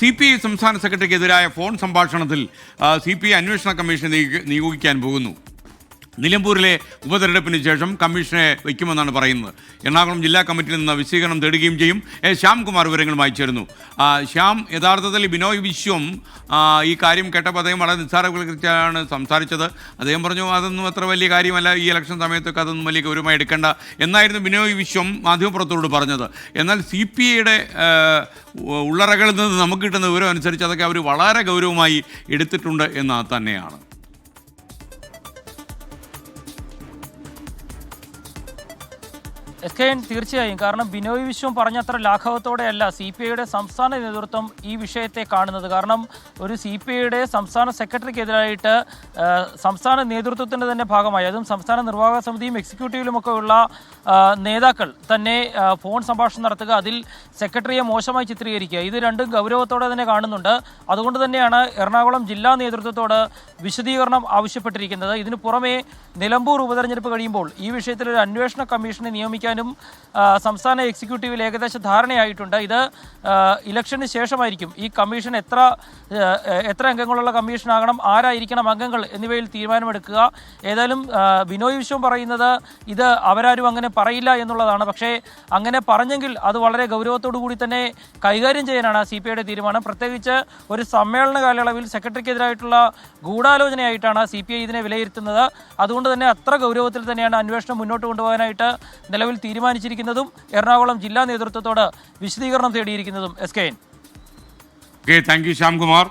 CPI സംസ്ഥാന സെക്രട്ടറിക്കെതിരായ phone സംഭാഷണത്തിൽ CPI അന്വേഷണ കമ്മീഷനെ നിയോഗിക്കാൻ പോകുന്നു. നിലമ്പൂരിലെ ഉപതെരഞ്ഞെടുപ്പിന് ശേഷം കമ്മീഷനെ വയ്ക്കുമെന്നാണ് പറയുന്നത്. എറണാകുളം ജില്ലാ കമ്മിറ്റിയിൽ നിന്ന് വിശദീകരണം തേടുകയും ചെയ്യും. ശ്യാംകുമാർ വിവരങ്ങളുമായി ചേരുന്നു. ശ്യാം, യഥാർത്ഥത്തിൽ ബിനോയ് വിശ്വം ഈ കാര്യം കേട്ടപ്പോൾ അദ്ദേഹം വളരെ നിസ്സാരവൽക്കരിച്ചാണ് സംസാരിച്ചത്. അദ്ദേഹം പറഞ്ഞു അതൊന്നും അത്ര വലിയ കാര്യമല്ല, ഈ ഇലക്ഷൻ സമയത്തൊക്കെ അതൊന്നും വലിയ ഗൗരവമായി എടുക്കേണ്ട എന്നായിരുന്നു ബിനോയ് വിശ്വം മാധ്യമപ്രവർത്തകരോട് പറഞ്ഞത്. എന്നാൽ CPIയുടെ ഉള്ളറകളിൽ നിന്ന് നമുക്ക് കിട്ടുന്ന വിവരം അനുസരിച്ച് അതൊക്കെ അവർ വളരെ ഗൗരവമായി എടുത്തിട്ടുണ്ട് എന്ന് തന്നെയാണ്. SKN തീർച്ചയായും, കാരണം ബിനോയ് വിശ്വം പറഞ്ഞത്ര ലാഘവത്തോടെയല്ല CPIയുടെ സംസ്ഥാന നേതൃത്വം ഈ വിഷയത്തെ കാണുന്നത്. കാരണം ഒരു CPIയുടെ സംസ്ഥാന സെക്രട്ടറിക്കെതിരായിട്ട് സംസ്ഥാന നേതൃത്വത്തിൻ്റെ തന്നെ ഭാഗമായി, അതും സംസ്ഥാന നിർവാഹക സമിതിയും എക്സിക്യൂട്ടീവിലുമൊക്കെ ഉള്ള നേതാക്കൾ തന്നെ ഫോൺ സംഭാഷണം നടത്തുക, അതിൽ സെക്രട്ടറിയെ മോശമായി ചിത്രീകരിക്കുക, ഇത് രണ്ടും ഗൗരവത്തോടെ തന്നെ കാണുന്നുണ്ട്. അതുകൊണ്ട് തന്നെയാണ് എറണാകുളം ജില്ലാ നേതൃത്വത്തോട് വിശദീകരണം ആവശ്യപ്പെട്ടിരിക്കുന്നത്. ഇതിനു പുറമെ നിലമ്പൂർ ഉപതെരഞ്ഞെടുപ്പ് കഴിയുമ്പോൾ ഈ വിഷയത്തിൽ ഒരു അന്വേഷണ കമ്മീഷനെ നിയമിക്കാനും സംസ്ഥാന എക്സിക്യൂട്ടീവിൽ ഏകദേശ ധാരണയായിട്ടുണ്ട്. ഇത് ഇലക്ഷന് ശേഷമായിരിക്കും ഈ കമ്മീഷൻ എത്ര അംഗങ്ങളുള്ള കമ്മീഷനാകണം, ആരായിരിക്കണം അംഗങ്ങൾ എന്നിവയിൽ തീരുമാനമെടുക്കുക. ഏതായാലും ബിനോയ് വിശ്വം പറയുന്നത് ഇത് അവരാരും അങ്ങനെ പറയില്ല എന്നുള്ളതാണ്. പക്ഷേ അങ്ങനെ പറഞ്ഞെങ്കിൽ അത് വളരെ ഗൗരവത്തോടു കൂടി തന്നെ കൈകാര്യം ചെയ്യാനാണ് CPIയുടെ തീരുമാനം. പ്രത്യേകിച്ച് ഒരു സമ്മേളന കാലയളവിൽ സെക്രട്ടറിക്കെതിരായിട്ടുള്ള ഗൂഢാലോചനയായിട്ടാണ് CPI ഇതിനെ വിലയിരുത്തുന്നത്. അതുകൊണ്ട് തന്നെ അത്ര ഗൗരവത്തിൽ തന്നെയാണ് അന്വേഷണം മുന്നോട്ട് കൊണ്ടുപോകാനായിട്ട് നിലവിൽ തീരുമാനിച്ചിരിക്കുന്നതും എറണാകുളം ജില്ലാ നേതൃത്വത്തോട് വിശദീകരണം തേടിയിരിക്കുന്നതും. SKN. Thank you Shyamkumar.